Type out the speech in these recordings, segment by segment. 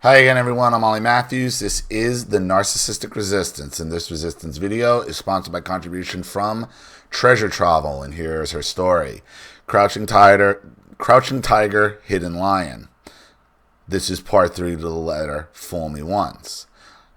Hi again, everyone. I'm Ollie Matthews. This is the Narcissistic Resistance, and this resistance video is sponsored by contribution from Treasure Travel, and here's her story. Crouching Tiger, Hidden Lion. This is part 3 to the letter Fool Me Once.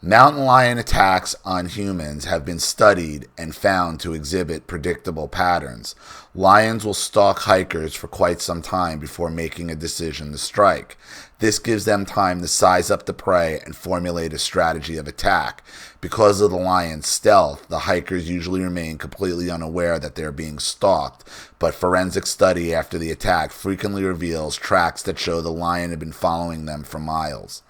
Mountain lion attacks on humans have been studied and found to exhibit predictable patterns. Lions will stalk hikers for quite some time before making a decision to strike. This gives them time to size up the prey and formulate a strategy of attack. Because of the lion's stealth, the hikers usually remain completely unaware that they are being stalked, but forensic study after the attack frequently reveals tracks that show the lion had been following them for miles.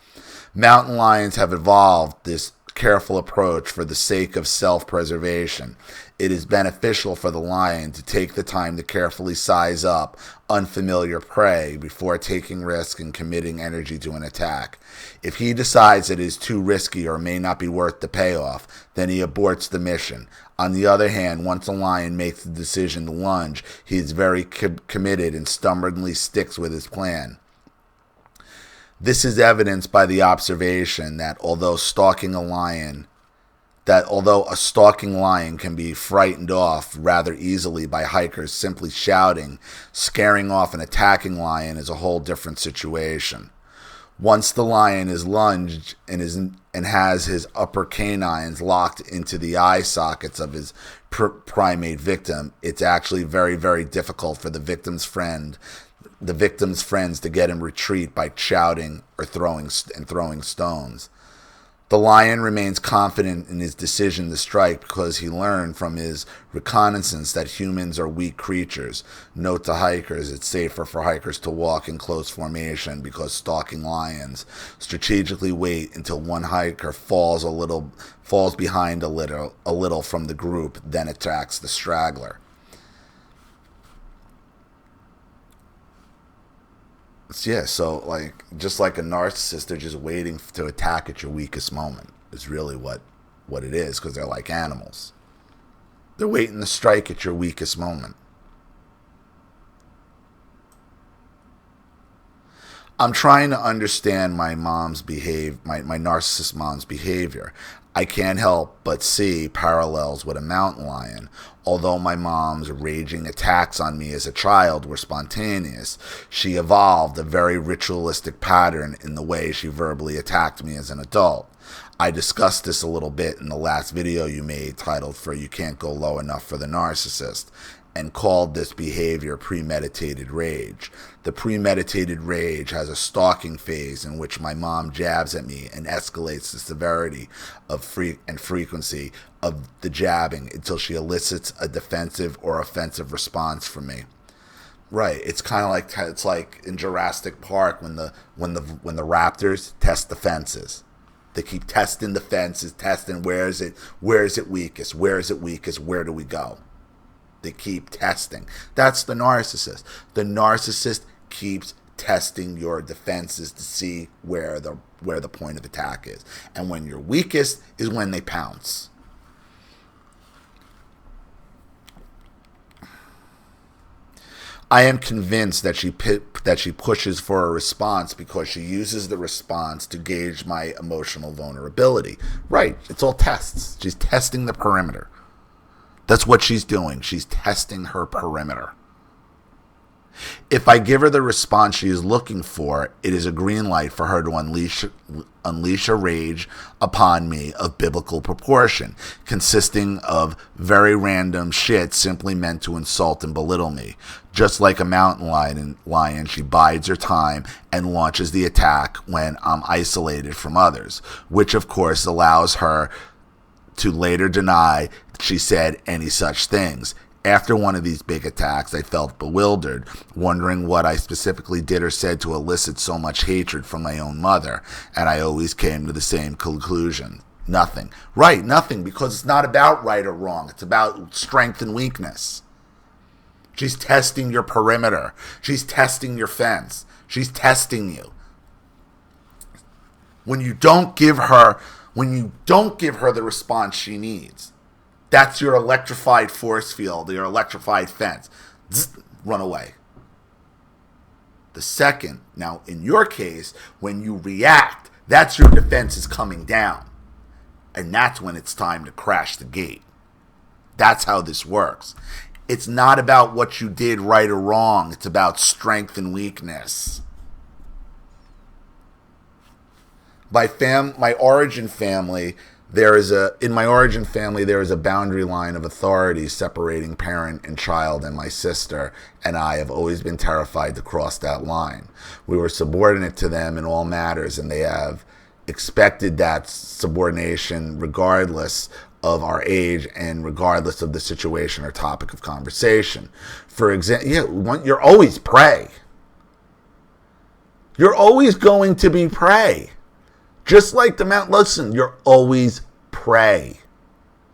Mountain lions have evolved this careful approach for the sake of self-preservation. It is beneficial for the lion to take the time to carefully size up unfamiliar prey before taking risk and committing energy to an attack. If he decides that it is too risky or may not be worth the payoff, then he aborts the mission. On the other hand, once a lion makes the decision to lunge, he is very committed and stubbornly sticks with his plan. This is evidenced by the observation that although a stalking lion can be frightened off rather easily by hikers simply shouting, scaring off an attacking lion is a whole different situation. Once the lion is lunged and has his upper canines locked into the eye sockets of his primate victim, it's actually very, very difficult for the victim's friends to get him retreat by shouting or throwing stones. The lion remains confident in his decision to strike because he learned from his reconnaissance that humans are weak creatures. Note to hikers, it's safer for hikers to walk in close formation because stalking lions strategically wait until one hiker falls behind a little from the group, then attacks the straggler. Yeah, so just like a narcissist, they're just waiting to attack at your weakest moment is really what it is, because they're like animals. They're waiting to strike at your weakest moment. I'm trying to understand my narcissist mom's behavior. I can't help but see parallels with a mountain lion. Although my mom's raging attacks on me as a child were spontaneous, she evolved a very ritualistic pattern in the way she verbally attacked me as an adult. I discussed this a little bit in the last video you made titled You Can't Go Low Enough for the Narcissist, and called this behavior premeditated rage. The premeditated rage has a stalking phase in which my mom jabs at me and escalates the severity of frequency of the jabbing until she elicits a defensive or offensive response from me. Right, it's kind of like in Jurassic Park when the raptors test the fences. They keep testing the fences, testing where is it weakest, where do we go? They keep testing. That's the narcissist. The narcissist keeps testing your defenses to see where the point of attack is. And when you're weakest is when they pounce. I am convinced that she pushes for a response because she uses the response to gauge my emotional vulnerability. Right, it's all tests. She's testing the perimeter. That's what she's doing. She's testing her perimeter. If I give her the response she is looking for, it is a green light for her to unleash a rage upon me of biblical proportion, consisting of very random shit simply meant to insult and belittle me. Just like a mountain lion, she bides her time and launches the attack when I'm isolated from others, which of course allows her to later deny she said any such things. After one of these big attacks, I felt bewildered, wondering what I specifically did or said to elicit so much hatred from my own mother, and I always came to the same conclusion. Nothing. Right, nothing, because it's not about right or wrong. It's about strength and weakness. She's testing your perimeter. She's testing your fence. She's testing you. When you don't give her the response she needs, that's your electrified force field, your electrified fence. Zzz, run away. The second, now in your case, when you react, That's your defenses coming down. And that's when it's time to crash the gate. That's how this works. It's not about what you did right or wrong. It's about strength and weakness. My origin family, there is a boundary line of authority separating parent and child, and my sister and I have always been terrified to cross that line. We were subordinate to them in all matters, and they have expected that subordination regardless of our age and regardless of the situation or topic of conversation. For example, you're always prey. You're always going to be prey. Just like the mountain. Listen, you're always prey.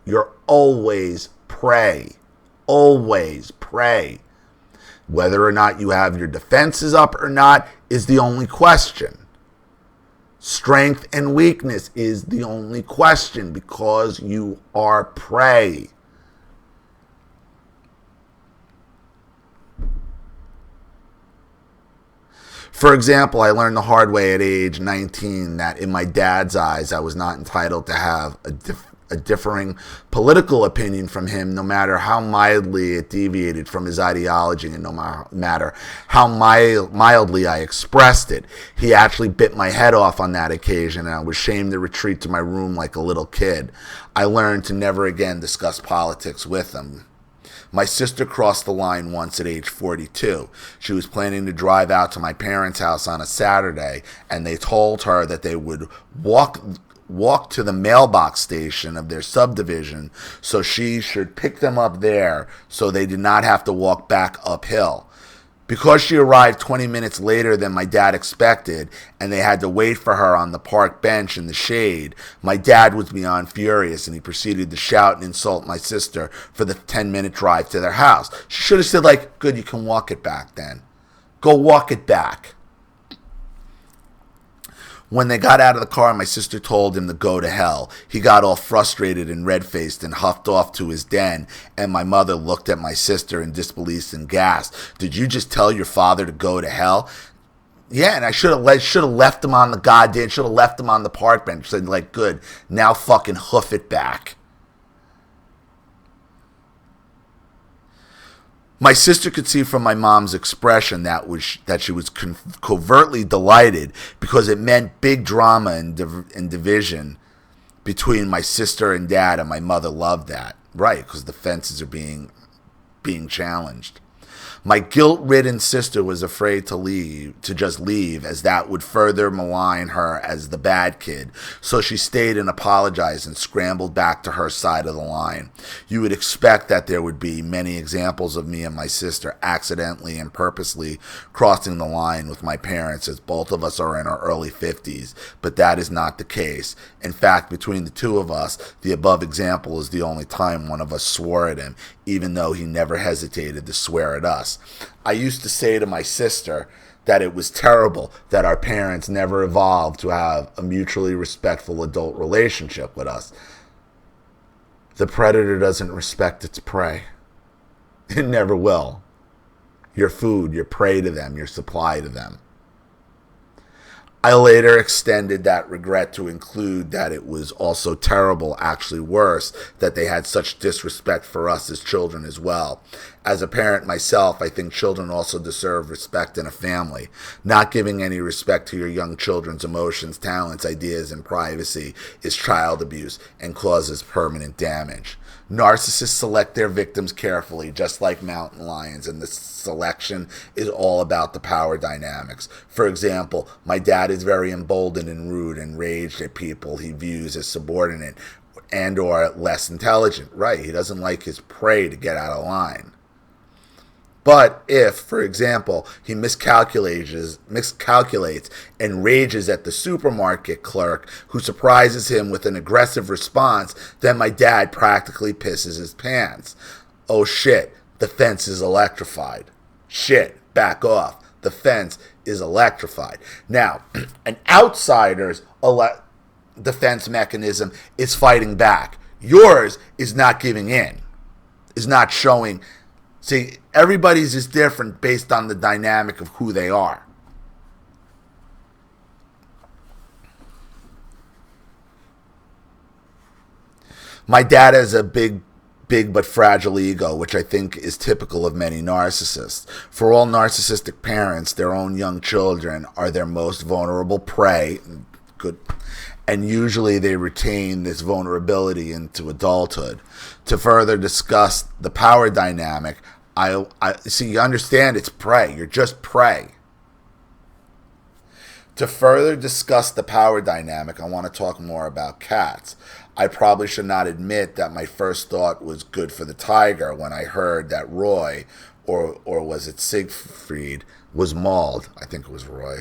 You're always prey. Always prey. Whether or not you have your defenses up or not is the only question. Strength and weakness is the only question because you are prey. For example, I learned the hard way at age 19 that in my dad's eyes, I was not entitled to have a differing political opinion from him, no matter how mildly it deviated from his ideology and no matter how mildly I expressed it. He actually bit my head off on that occasion, and I was ashamed to retreat to my room like a little kid. I learned to never again discuss politics with him. My sister crossed the line once at age 42. She was planning to drive out to my parents' house on a Saturday, and they told her that they would walk to the mailbox station of their subdivision so she should pick them up there so they did not have to walk back uphill. Because she arrived 20 minutes later than my dad expected and they had to wait for her on the park bench in the shade, my dad was beyond furious and he proceeded to shout and insult my sister for the 10-minute drive to their house. She should have said, like, good, you can walk it back then. Go walk it back. When they got out of the car, my sister told him to go to hell. He got all frustrated and red-faced and huffed off to his den, and my mother looked at my sister in disbelief and gasped, "Did you just tell your father to go to hell?" Yeah, and I should have left him on the park bench. Said, like, good, now fucking hoof it back. My sister could see from my mom's expression that she was covertly delighted because it meant big drama and division between my sister and dad, and my mother loved that. Right, because the fences are being challenged. My guilt-ridden sister was afraid to just leave, as that would further malign her as the bad kid. So she stayed and apologized and scrambled back to her side of the line. You would expect that there would be many examples of me and my sister accidentally and purposely crossing the line with my parents, as both of us are in our early 50s, but that is not the case. In fact, between the two of us, the above example is the only time one of us swore at him, even though he never hesitated to swear at us. I used to say to my sister that it was terrible that our parents never evolved to have a mutually respectful adult relationship with us. The predator doesn't respect its prey. It never will. Your food, your prey to them, your supply to them. I later extended that regret to include that it was also terrible, actually worse, that they had such disrespect for us as children as well. As a parent myself, I think children also deserve respect in a family. Not giving any respect to your young children's emotions, talents, ideas, and privacy is child abuse and causes permanent damage. Narcissists select their victims carefully, just like mountain lions, and the selection is all about the power dynamics. For example, my dad is very emboldened and rude and enraged at people he views as subordinate and or less intelligent. Right, he doesn't like his prey to get out of line. But if, for example, he miscalculates and rages at the supermarket clerk who surprises him with an aggressive response, then my dad practically pisses his pants. Oh shit, the fence is electrified. Shit, back off. The fence is electrified. Now, an outsider's defense mechanism is fighting back. Yours is not giving in, is not showing. See, everybody's is different based on the dynamic of who they are. My dad has a big but fragile ego, which I think is typical of many narcissists. For all narcissistic parents, their own young children are their most vulnerable prey. Good. And usually they retain this vulnerability into adulthood. To further discuss the power dynamic, I see, you understand it's prey. You're just prey. To further discuss the power dynamic, I want to talk more about cats. I probably should not admit that my first thought was good for the tiger when I heard that Roy, or was it Siegfried, was mauled. I think it was Roy.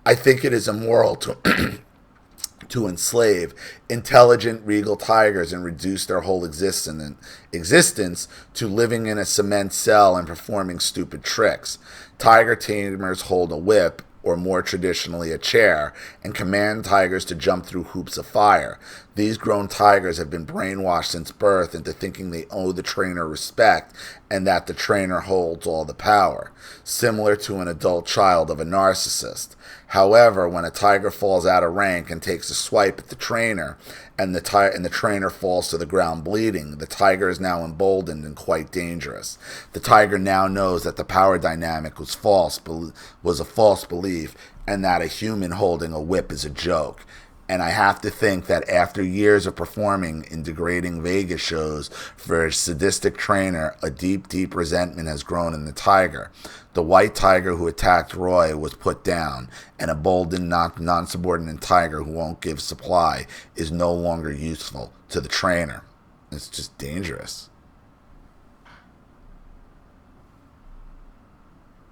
I think it is immoral to enslave intelligent, regal tigers and reduce their whole existence to living in a cement cell and performing stupid tricks. Tiger tamers hold a whip, or more traditionally a chair, and command tigers to jump through hoops of fire. These grown tigers have been brainwashed since birth into thinking they owe the trainer respect and that the trainer holds all the power, similar to an adult child of a narcissist. However, when a tiger falls out of rank and takes a swipe at the trainer, and the trainer falls to the ground bleeding, the tiger is now emboldened and quite dangerous. The tiger now knows that the power dynamic was a false belief, and that a human holding a whip is a joke. And I have to think that after years of performing in degrading Vegas shows for a sadistic trainer, a deep, deep resentment has grown in the tiger. The white tiger who attacked Roy was put down. An emboldened, non-subordinate tiger who won't give supply is no longer useful to the trainer. It's just dangerous.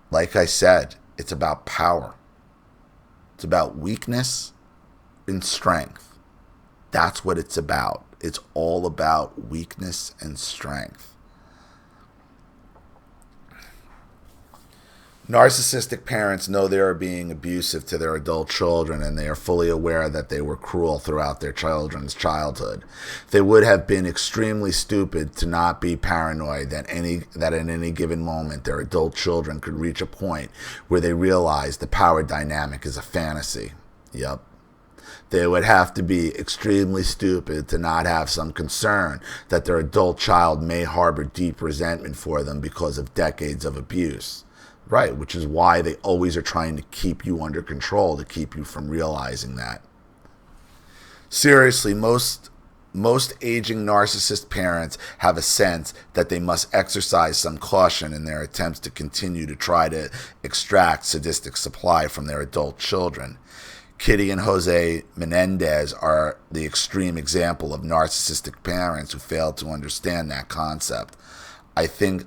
Like I said, it's about power. It's about weakness and strength. That's what it's about. It's all about weakness and strength. Narcissistic parents know they are being abusive to their adult children, and they are fully aware that they were cruel throughout their children's childhood. They would have been extremely stupid to not be paranoid that at any given moment their adult children could reach a point where they realize the power dynamic is a fantasy. Yep. They would have to be extremely stupid to not have some concern that their adult child may harbor deep resentment for them because of decades of abuse. Right, which is why they always are trying to keep you under control, to keep you from realizing that. Seriously, most aging narcissist parents have a sense that they must exercise some caution in their attempts to continue to try to extract sadistic supply from their adult children. Kitty and Jose Menendez are the extreme example of narcissistic parents who failed to understand that concept. I think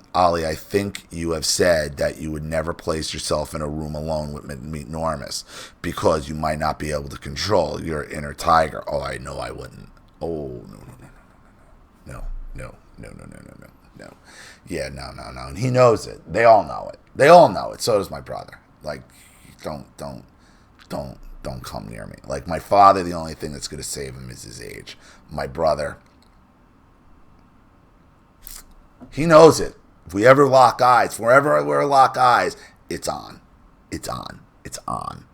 you have said that you would never place yourself in a room alone with Enormous because you might not be able to control your inner tiger. Oh, I know I wouldn't. Oh, no. Yeah, no. And he knows it. They all know it. So does my brother. Like, don't come near me. Like, my father, the only thing that's going to save him is his age. My brother, he knows it. If we ever lock eyes, wherever we lock eyes, it's on. It's on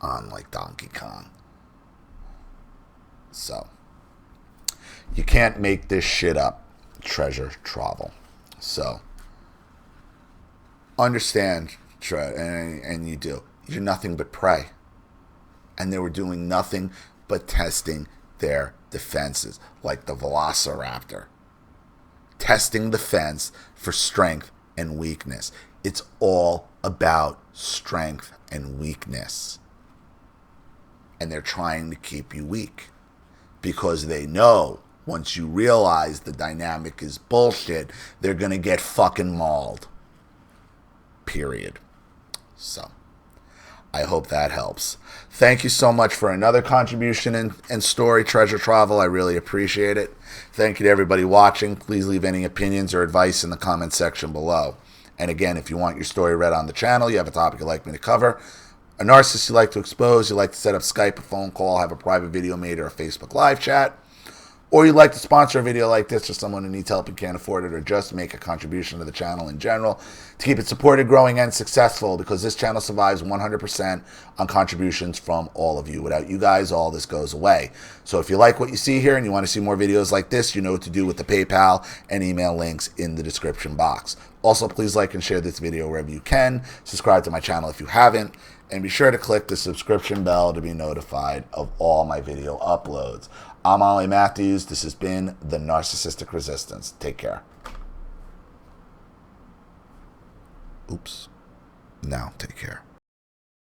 like Donkey Kong. So, you can't make this shit up, treasure travel. So, understand, and you do. You're nothing but prey. And they were doing nothing but testing their defenses, like the Velociraptor. Testing the fence for strength and weakness. It's all about strength and weakness. And they're trying to keep you weak because they know once you realize the dynamic is bullshit, they're going to get fucking mauled. Period. So, I hope that helps. Thank you so much for another contribution and story, Treasure Travel. I really appreciate it. Thank you to everybody watching. Please leave any opinions or advice in the comment section below. And again, if you want your story read on the channel, you have a topic you'd like me to cover, a narcissist you'd like to expose, you'd like to set up Skype, a phone call, have a private video made, or a Facebook live chat, or you'd like to sponsor a video like this for someone who needs help and can't afford it, or just make a contribution to the channel in general to keep it supported, growing, and successful, because this channel survives 100% on contributions from all of you. Without you guys, all this goes away. So if you like what you see here and you want to see more videos like this, you know what to do with the PayPal and email links in the description box. Also, please like and share this video wherever you can. Subscribe to my channel if you haven't. And be sure to click the subscription bell to be notified of all my video uploads. I'm Ollie Matthews. This has been The Narcissistic Resistance. Take care. Oops. Now, take care.